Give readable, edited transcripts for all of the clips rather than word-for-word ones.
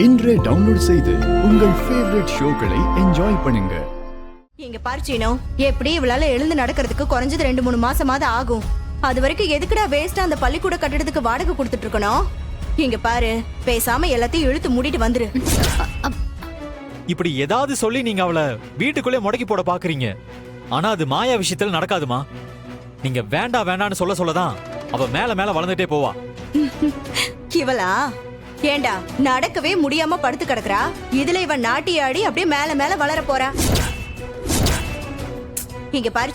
இன்றே டவுன்லோட் செய்து உங்கள் ஃபேவரட் ஷோக்களை என்ஜாய் பண்ணுங்க. இங்க பாரு, எப்படி இவளால எழுந்து நடக்கிறதுக்கு குறைஞ்சது 2-3 மாசமாவது ஆகும். அது வரைக்கும் எதுக்குடா வேஸ்டா அந்த பள்ளிக்கூட கட்டடத்துக்கு வாடகை கொடுத்துட்டு இருக்கணும்? இங்க பாரு, பேசாம எல்லாத்தையும் இழுத்து மூடிட்டு வந்துரு. இப்படி ஏதாவது சொல்லி நீங்க அவளை வீட்டுக்குள்ளே முடக்கி போட பாக்குறீங்க. ஆனா அது மாயா விஷயத்துல நடக்காதுமா. நீங்க வேண்டாம் வேண்டான்னு சொல்லதான் அவ மேல மேல வளர்ந்துட்டே போவா. இவளா ஏண்டா நடக்கவே முடியாம படுத்து கிடக்குறா. இதுல இவன் நாட்டி ஆடி அப்படியே மேல மேல வளர போறா. இங்க பாரு,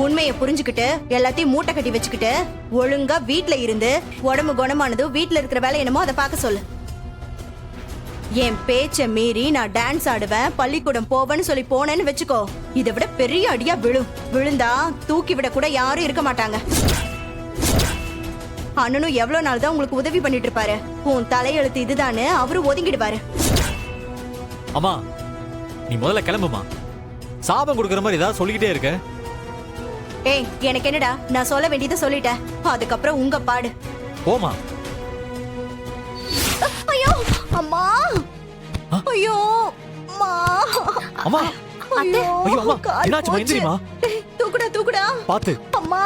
உண்மையை புரிஞ்சுக்கிட்டு எல்லாத்தையும் மூட்டை கட்டி வச்சுக்கிட்டு ஒழுங்கா வீட்டுல இருந்து உடம்பு குணமானதும் வீட்டுல இருக்கிற வேலை என்னமோ அதை பார்க்க சொல்லு. என் பேச்ச மீறி நான் டான்ஸ் ஆடுவேன், பள்ளிக்கூடம் போவேன்னு சொல்லி போனேன்னு வச்சுக்கோ, இதை விட பெரிய அடியா விழுந்தா தூக்கி விட கூட யாரும் இருக்க மாட்டாங்க. அண்ணனும் எவ்வளவு நாள் தான் உங்களுக்கு உதவி பண்ணிட்டு இருப்பாரு. உன் தலையெழுத்து இதுதானு அவரு ஒதுங்கிடுவாரு. அம்மா, நீ முதல்ல கிளம்புமா. சாபம் கொடுக்கற மாதிரி ஏதாவது சொல்லிக்கிட்டே இருக்க. ஏய், எனக்கு என்னடா, நான் சொல்ல வேண்டியதை சொல்லிட்டேன். அதுக்கப்புறம் உங்க பாடு. போமா. ஐயோ அம்மா, ஐயோ அம்மா, அம்மா, ஐயோ அம்மா, என்னாச்சுமா? எந்திரிமா. தூக்குடா தூக்குடா. பாத்து. அம்மா,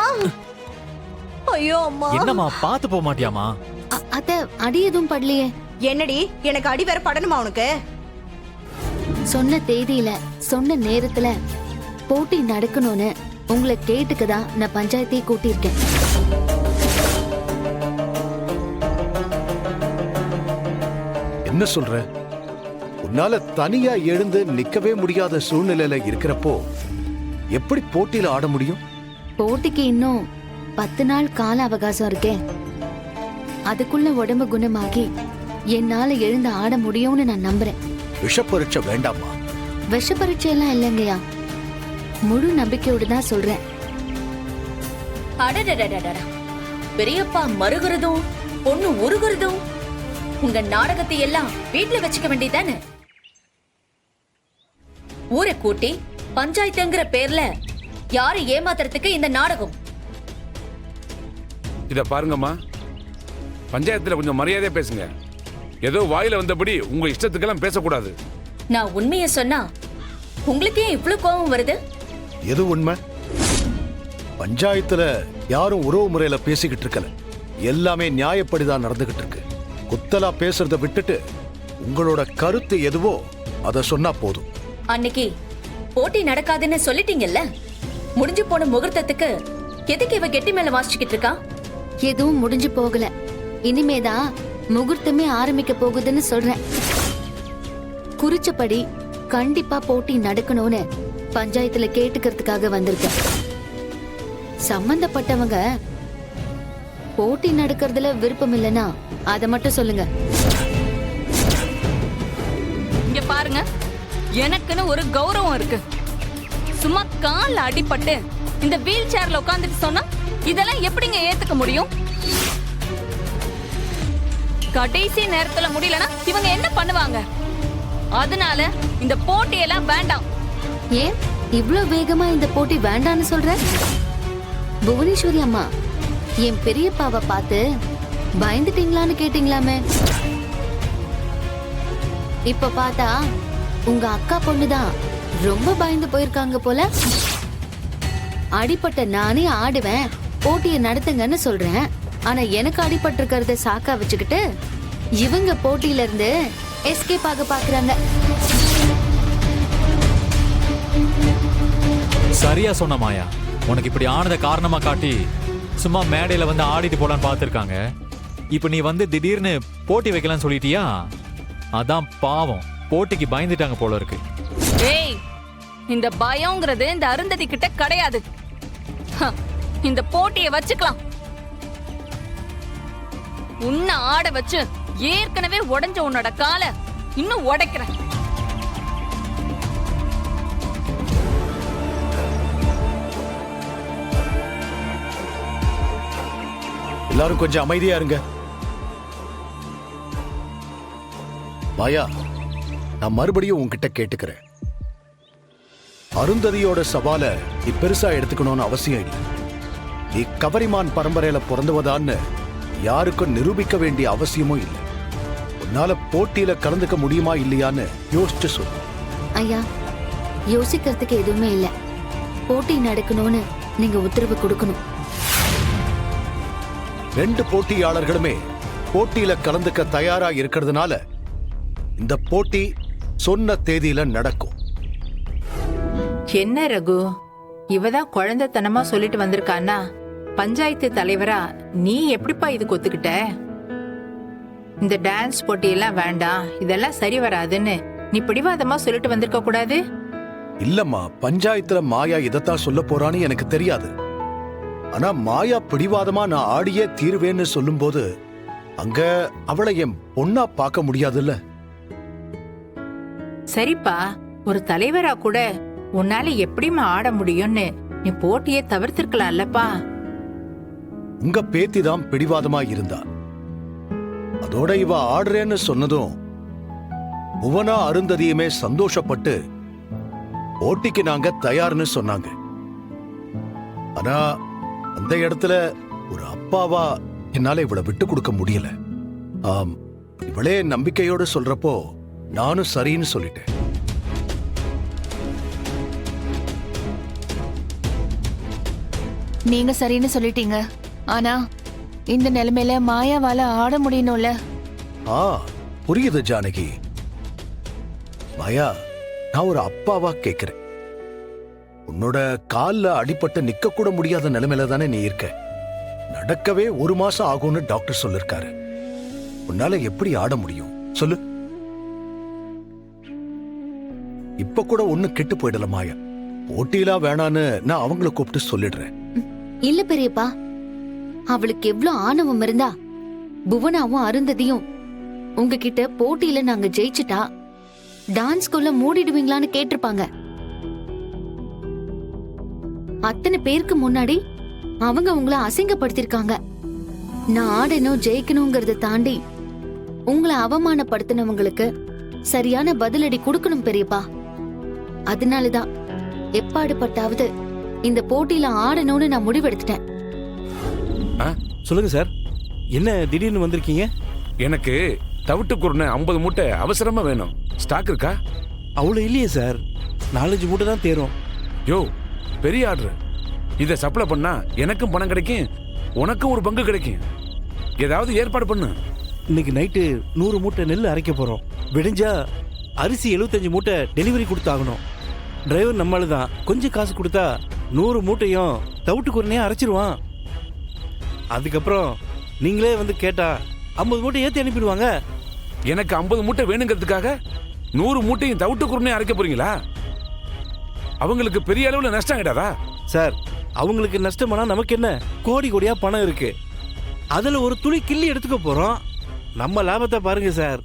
ஐயோ அம்மா. என்னம்மா, பாத்து போக மாட்டியாமா? அத்த, அடி எதுவும் படலையே. என்னடி, எனக்கு அடி வேற படணுமா உனக்கு? சொன்ன தேதியில சொன்ன நேரத்துல போட்டி நடக்கணும்னு உங்களை கேட்டுக்கதான் நான் பஞ்சாயத்தை கூட்டியிருக்கேன். என்ன சொல்ற? உன்னால தனியா எழுந்து நிக்கவே முடியாத சூழ்நிலையில இருக்கிறப்போ எப்படி போட்டியில ஆட முடியும்? போட்டிக்கு இன்னும் 10 நாள் கால அவகாசம் இருக்கேன். அதுக்குள்ள உடம்பு குணமாகி என்னால எழுந்து ஆட முடியும்னு நான் நம்புறேன். விஷ பரீட்சை வேண்டாமா? விஷ பரீட்சை எல்லாம் இல்லைங்கய்யா, முழு நம்பிக்கையோடு தான் சொல்றேன். அடடடடடடா, பெரியப்பா மறுகிறதும் பொண்ணு உருகிறதும் உங்க நாடகத்தை எல்லாம் வீட்டுல வச்சுக்க வேண்டியதானே? ஊரை கூட்டி பஞ்சாயத்துங்கிற பேர்ல யாரு ஏமாத்துறதுக்கு இந்த நாடகம்? இத பாருங்கம்மா, பஞ்சாயத்துல கொஞ்சம் மரியாதையா பேசுங்க. ஏதோ வாயில வந்தபடி உங்க இஷ்டத்துக்கெல்லாம் பேசக்கூடாது. நான் உண்மையை சொன்னா உங்களுக்கு ஏன் இவ்வளவு கோபம் வருது? எது உண்மை? பஞ்சாயத்துல யாரும் உறவு முறையில பேசிக்கிட்டு இருக்கல. எல்லாமே நியாயப்படிதான் நடந்துகிட்டு இருக்கு. குத்தலா பேசுறத விட்டுட்டு உங்களோட கருத்து எதுவோ அத சொன்னா போதும். அன்னைக்கு போட்டி நடக்காதுன்னு சொல்லிட்டீங்கல்ல, முடிஞ்சு போன முகூர்த்தத்துக்கு எதுக்கு இவ கெட்டி மேல வாசிச்சுக்கிட்டு இருக்கா? எதுவும் முடிஞ்சு போகல, இனிமேதான் முகூர்த்தமே ஆரம்பிக்க போகுதுன்னு சொல்றேன். குறிச்சபடி கண்டிப்பா போட்டி நடக்கணும்னு பஞ்சாயத்துல கேட்டுக்கிறதுக்காக வந்திருக்கேன். சம்பந்தப்பட்டவங்க போட்டி நடக்கிறதுல விருப்பம் இல்லைன்னா அதை மட்டும் சொல்லுங்க. இங்க பாருங்க, எனக்குன்னு ஒரு கௌரவம் இருக்கு. சும்மா கால்ல அடிபட்டு இந்த வீல் சேர்ல உட்கார்ந்துட்டு சொன்னா இதெல்லாம் எப்படிங்க ஏத்துக்க முடியும்? கடைசி நேரத்துல முடியலன்னா இவங்க என்ன பண்ணுவாங்க? அதனால இந்த போட்டியெல்லாம் வேண்டாம். ஏன் இவ்ளோ வேகமா இந்த போட்டி வேண்டான்னு சொல்ற? புவனேஸ்வரி அம்மா, என் பெரியப்பாவை பார்த்து பயந்துட்டீங்களான்னு கேட்டீங்களாமே. இப்ப பார்த்தா உங்க அக்கா பொண்ணுதான் ரொம்ப பயந்து போயிருக்காங்க போல. அடிபட்ட நானே ஆடுவேன், போட்டியை நடத்துங்கன்னு சொல்றேன். ஆனா எனக்கு அடிபட்டு இருக்கிறத சாக்கா வச்சுக்கிட்டு இவங்க போட்டியில இருந்து எஸ்கேப் ஆக பாக்குறாங்க. சரியா சொன்ன மாயா. உனக்கு இப்படி ஆனத காரணமா காட்டி சும்மா மேடையில வந்து ஆடிட்டு போலான்னு பார்த்திருக்காங்க. இப்ப நீ வந்து திடீர்னு போட்டி வைக்கலாம்னு சொல்லிட்டியா? அதான் பாவம், போட்டிக்கு பயந்துட்டாங்க போல இருக்கு. ஏய், இந்த பயம்ங்கிறது இந்த அருந்ததி கிட்ட கிடையாது. இந்த போட்டியை வச்சுக்கலாம். உன்னை ஆட வச்சு ஏற்கனவே உடைஞ்ச உன்னோட காலை இன்னும் உடைக்கிறேன். எல்லாரும் கொஞ்சம் அமைதியா இருங்க. மாயா, நான் மறுபடியும் உன்கிட்ட கேட்டுக்கிறேன். அருந்ததியோட சவால நீ பெருசா எடுத்துக்கணும்னு அவசியம் இல்லை. நீ கவரிமான் பரம்பரையில பிறந்தவதான்னு யாருக்கும் நிரூபிக்க வேண்டிய அவசியமும் இல்லை. உன்னால போட்டியில கலந்துக்க முடியுமா இல்லையான்னு யோசிச்சு சொல்லு. ஐயா, யோசிக்கிறதுக்கு எதுவுமே இல்ல. போட்டி நடக்கணும்னு நீங்க உத்தரவு கொடுக்கணும். 2 போட்டியாளர்களுமே போட்டியில கலந்துக்க தயாரா இருக்கிறதுனால இந்த போட்டி சொன்ன தேதியில நடக்கும். என்ன ரகு, இவதான் குழந்தைத்தனமா சொல்லிட்டு வந்திருக்கான்னா, பஞ்சாயத்து தலைவரா நீ எப்படிப்பா இதுக்கு ஒத்துக்கிட்ட? இந்த டான்ஸ் போட்டியெல்லாம் வேண்டாம், இதெல்லாம் சரி வராதுன்னு நீ பிடிவாதமா சொல்லிட்டு வந்திருக்க கூடாது. இல்லம்மா, பஞ்சாயத்துல மாயா இதத்தான் சொல்ல போறான்னு எனக்கு தெரியாது. ஆனா மாயா பிடிவாதமா நான் ஆடியே தீர்வேன்னு சொல்லும்போது அங்க அவளை என் பொண்ணா பார்க்க முடியாதுல்ல. சரிப்பா, ஒரு தலைவரா கூட உன்னால எப்படிமா ஆட முடியும்னு நீ போட்டியை தவிர்த்திருக்கலாம்லப்பா. உங்க பேத்தி தான் பிடிவாதமா இருந்தா. அதோட இவ ஆடுறேன்னு சொன்னதும் புவனா அருந்ததியுமே சந்தோஷப்பட்டு போட்டிக்கு நாங்க தயார்னு சொன்னாங்க. ஆனா அந்த இடத்துல ஒரு அப்பாவா என்னால இவளை விட்டு கொடுக்க முடியல. இவளே நம்பிக்கையோடு சொல்றப்போ நானும் சரின்னு சொல்லிட்டேன். நீங்க சரின்னு சொல்லிட்டீங்க. ஆனா இந்த நிலைமையில மாயாவால ஆட முடியணும்ல. புரியுது ஜானகி. மாயா, நான் ஒரு அப்பாவா கேக்குறேன். உன்னோட கால்ல அடிபட்டு நிக்க கூட முடியாத நிலைமையில தானே நீ இருக்க. நடக்கவே 1 மாசம் ஆகும்னு டாக்டர் சொல்லிருக்காரு. உன்னால எப்படி ஆட முடியும் சொல்லு? இப்ப கூட ஒண்ணு கெட்டு போயிடல மாயா. போட்டியிலா வேணான்னு நான் அவங்கள கூப்பிட்டு சொல்லிடுறேன். இல்ல பெரியப்பா, அவளுக்கு எவ்வளவு ஆணவம் இருந்தா புவனாவும் அருந்ததியும் உங்ககிட்ட போட்டியில நாங்க ஜெயிச்சுட்டா டான்ஸ் ஸ்கூல்ல மூடிடுவீங்களான்னு கேட்டிருப்பாங்க. அத்தனை பேருக்கு முன்னாடி அவங்க உங்களை அசிங்கப்படுத்திருக்காங்க. நான் ஆடணும் ஜெயிக்கணுங்கிறத தாண்டி உங்களை அவமானப்படுத்தினவங்களுக்கு சரியான பதிலடி கொடுக்கணும் பெரியப்பா. அதனாலதான் எப்பாடுபட்டாவது இந்த போட்டியில ஆடணும்னு நான் முடிவெடுத்துட்டேன். சொல்லுங்க சார், என்ன திடீர்னு வந்திருக்கீங்க? எனக்கு தவிட்டு குருணை 50 மூட்டை அவசரமா வேணும். ஸ்டாக் இருக்கா? அவ்வளோ இல்லையே சார், 4-5 மூட்டை தான் தேரும். யோ, பெரிய ஆர்டர். இதை சப்ளை பண்ணா எனக்கும் பணம் கிடைக்கும், உனக்கும் ஒரு பங்கு கிடைக்கும். ஏதாவது ஏற்பாடு பண்ணு. இன்னைக்கு நைட்டு 100 மூட்டை நெல் அரைக்க போறோம். விடிஞ்சா அரிசி 75 மூட்டை டெலிவரி கொடுத்தாகணும். டிரைவர் நம்மளு தான். கொஞ்சம் காசு கொடுத்தா 100 மூட்டையும் தவிட்டு குருணையா அரைச்சிருவான். அதுக்கப்புறம் நீங்களே வந்து கேட்டா 50 மூட்டை ஏற்றி அனுப்பிடுவாங்க. எனக்கு 50 மூட்டை வேணுங்கிறதுக்காக 100 மூட்டையும் தவிட்டு குருணையை அரைக்க போறீங்களா? அவங்களுக்கு பெரிய அளவுல நஷ்டம் ஆயிடாதா? சார், அவங்களுக்கு நஷ்டமானா நமக்கு என்ன? கோடி கோடியா பணம் இருக்கு. அதுல ஒரு துளி கிள்ளி எடுத்துக்க போறோம். நம்ம லாபத்தை பாருங்க சார்.